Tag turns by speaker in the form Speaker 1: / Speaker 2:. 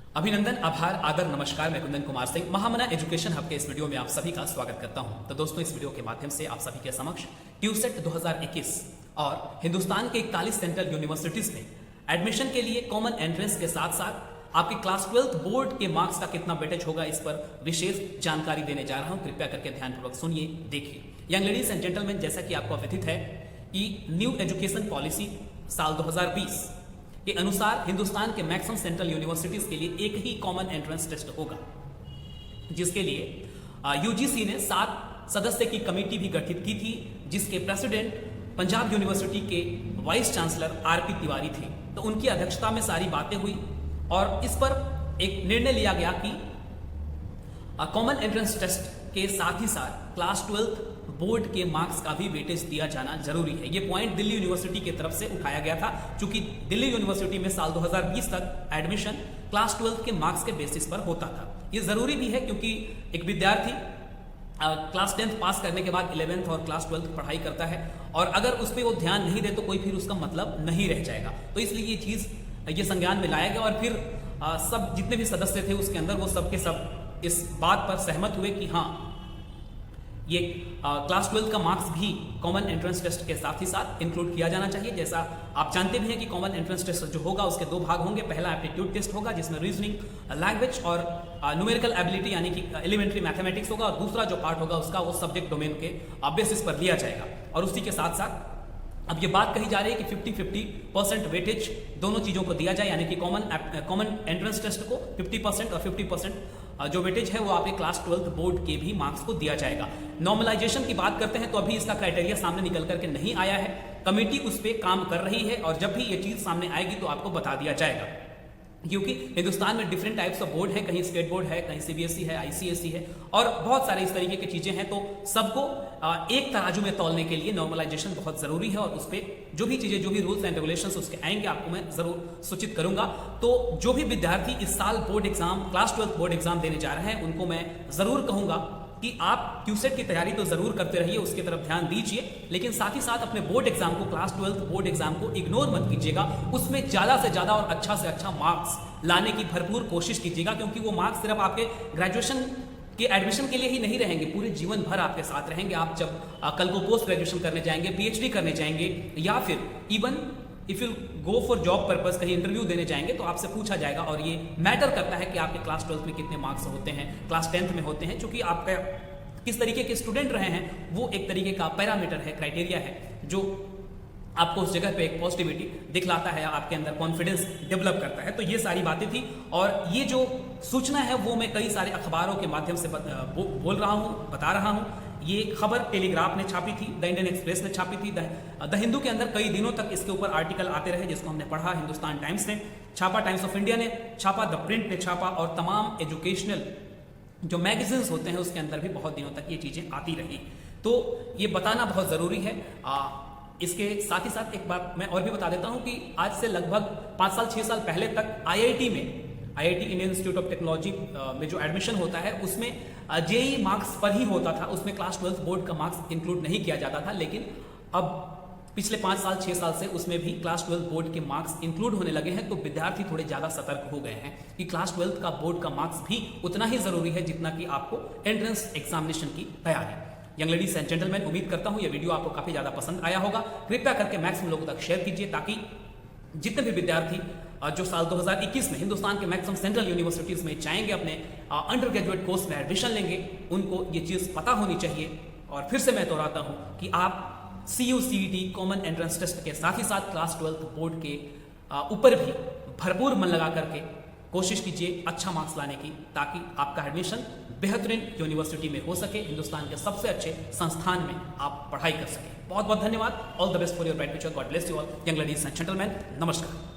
Speaker 1: अभिनंदन, आभार, आदर, नमस्कार। मैं कुंदन कुमार सिंह महामना एजुकेशन हब के इस वीडियो में आप सभी का स्वागत करता हूं। तो दोस्तों, इस वीडियो के माध्यम से आप सभी के समक्ष ट्यूसेट 2021 और हिंदुस्तान के 41 सेंट्रल यूनिवर्सिटीज में एडमिशन के लिए कॉमन एंट्रेंस के साथ साथ आपके क्लास 12th बोर्ड के मार्क्स का कितना वेटेज होगा, इस पर विशेष जानकारी देने जा रहा हूं। कृपया करके ध्यानपूर्वक सुनिए, देखिए। यंग लेडीज एंड जेंटलमैन, जैसा कि आपको अवगत है कि न्यू एजुकेशन पॉलिसी साल 2020 के अनुसार हिंदुस्तान के मैक्सिमम सेंट्रल यूनिवर्सिटीज के लिए एक ही कॉमन एंट्रेंस टेस्ट होगा, जिसके लिए यूजीसी ने 7 सदस्य की कमेटी भी गठित की थी, जिसके प्रेसिडेंट पंजाब यूनिवर्सिटी के वाइस चांसलर आरपी तिवारी थे। तो उनकी अध्यक्षता में सारी बातें हुई और इस पर एक निर्णय लिया गया कि कॉमन एंट्रेंस टेस्ट के साथ ही साथ क्लास 12th बोर्ड के मार्क्स का भी वेटेज दिया जाना जरूरी है। ये पॉइंट दिल्ली यूनिवर्सिटी की तरफ से उठाया गया था, क्योंकि दिल्ली यूनिवर्सिटी में साल 2020 तक एडमिशन क्लास 12th के मार्क्स के बेसिस पर होता था। ये जरूरी भी है, क्योंकि एक विद्यार्थी क्लास 10th पास करने के बाद 11th और क्लास 12th पढ़ाई करता है, और अगर उस पर वो ध्यान नहीं दे तो कोई फिर उसका मतलब नहीं रह जाएगा। तो इसलिए ये चीज ये संज्ञान में लाया गया और फिर सब जितने भी सदस्य थे उसके अंदर वो सब के सब इस बात पर सहमत हुए कि हाँ, ये क्लास 12th का मार्क्स भी कॉमन एंट्रेंस टेस्ट के साथ ही साथ इंक्लूड किया जाना चाहिए। जैसा आप जानते भी हैं कि कॉमन एंट्रेंस टेस्ट जो होगा उसके 2 भाग होंगे। पहला एप्टीट्यूड टेस्ट होगा, जिसमें रीजनिंग, लैंग्वेज और न्यूमेरिकल एबिलिटी यानी कि एलिमेंट्री मैथमेटिक्स होगा, और दूसरा जो पार्ट होगा उसका वो सब्जेक्ट डोमेन के बेसिस पर लिया जाएगा। और उसी के साथ साथ अब ये बात कही जा रही है कि 50-50% वेटेज दोनों चीजों को दिया जाए, यानी कि कॉमन एंट्रेंस टेस्ट को 50% और 50% जो वेटेज है वो आपके क्लास 12th बोर्ड के भी मार्क्स को दिया जाएगा। नॉर्मलाइजेशन की बात करते हैं तो अभी इसका क्राइटेरिया सामने निकल करके नहीं आया है। कमेटी उस पर काम कर रही है और जब भी ये चीज सामने आएगी तो आपको बता दिया जाएगा, क्योंकि हिंदुस्तान में डिफरेंट टाइप्स ऑफ बोर्ड है, कहीं स्टेट बोर्ड है, कहीं सीबीएसई है, आईसीएसई है, और बहुत सारे इस तरीके की चीजें हैं। तो सबको एक तराजू में तौलने के लिए नॉर्मलाइजेशन बहुत जरूरी है, और उस पर जो भी चीजें, जो भी रूल्स एंड रेगुलेशंस उसके आएंगे आपको मैं जरूर सूचित करूंगा। तो जो भी विद्यार्थी इस साल board exam, class 12th board exam देने जा रहे हैं, उनको मैं जरूर कहूंगा कि आप ट्यूसेट की तैयारी तो जरूर करते रहिए, उसकी तरफ ध्यान दीजिए, लेकिन साथ ही साथ अपने बोर्ड एग्जाम को, क्लास 12th बोर्ड एग्जाम को इग्नोर मत कीजिएगा। उसमें ज्यादा से ज्यादा और अच्छा से अच्छा मार्क्स लाने की भरपूर कोशिश कीजिएगा, क्योंकि वो मार्क्स सिर्फ आपके ग्रेजुएशन के एडमिशन के लिए ही नहीं रहेंगे, पूरे जीवन भर आपके साथ रहेंगे। आप जब कल को पोस्ट ग्रेजुएशन करने जाएंगे, पीएचडी करने जाएंगे, या फिर even if you go for job purpose कहीं इंटरव्यू देने जाएंगे तो आपसे पूछा जाएगा, और ये मैटर करता है कि आपके क्लास 12th में कितने मार्क्स होते हैं, क्लास 10th में होते हैं। चूंकि आपका किस तरीके के स्टूडेंट रहे हैं वो एक तरीके का पैरामीटर है, क्राइटेरिया है, जो आपको उस जगह पे एक पॉजिटिविटी दिखलाता है, आपके अंदर कॉन्फिडेंस डेवलप करता है। तो ये सारी बातें थी, और ये जो सूचना है वो मैं कई सारे अखबारों के माध्यम से बोल रहा हूँ, बता रहा हूँ। ये खबर टेलीग्राफ ने छापी थी, द इंडियन एक्सप्रेस ने छापी थी, द हिंदू के अंदर कई दिनों तक इसके ऊपर आर्टिकल आते रहे, जिसको हमने पढ़ा। हिंदुस्तान टाइम्स ने छापा, टाइम्स ऑफ इंडिया ने छापा, द प्रिंट ने छापा, और तमाम एजुकेशनल जो मैगजीन्स होते हैं उसके अंदर भी बहुत दिनों तक ये चीजें आती रही। तो ये बताना बहुत जरूरी है। इसके साथ ही साथ एक बात मैं और भी बता देता हूं कि आज से लगभग 5 साल 6 साल पहले तक IIT Indian institute of technology में जो एडमिशन होता है उसमें जेईई मार्क्स पर ही होता था, उसमें क्लास 12th बोर्ड का मार्क्स इंक्लूड नहीं किया जाता था। लेकिन अब पिछले 5 साल 6 साल से उसमें भी क्लास 12th बोर्ड के मार्क्स इंक्लूड होने लगे हैं। तो विद्यार्थी थोड़े ज्यादा सतर्क हो गए हैं कि क्लास 12th का बोर्ड का मार्क्स भी उतना ही जरूरी है जितना कि आपको एंट्रेंस एग्जामिनेशन की तैयारी। यंग लेडीज एंड जेंटलमैन, उम्मीद करता हूं यह वीडियो आपको काफी ज्यादा पसंद आया होगा। कृपया करके मैक्सिमम लोगों तक शेयर कीजिए, ताकि जितने भी विद्यार्थी जो साल 2021 में हिंदुस्तान के मैक्सिमम सेंट्रल यूनिवर्सिटीज में जाएंगे, अपने अंडर ग्रेजुएट कोर्स में एडमिशन लेंगे, उनको ये चीज पता होनी चाहिए। और फिर से मैं दोहराता हूं कि आप CUCET कॉमन एंट्रेंस टेस्ट के साथ ही साथ क्लास 12th बोर्ड के ऊपर भी भरपूर मन लगा करके कोशिश कीजिए अच्छा मार्क्स लाने की, ताकि आपका एडमिशन बेहतरीन यूनिवर्सिटी में हो सके, हिंदुस्तान के सबसे अच्छे संस्थान में आप पढ़ाई कर सके। बहुत बहुत धन्यवाद। All the best for your bright future. God bless you all. Young ladies and gentleman, नमस्कार।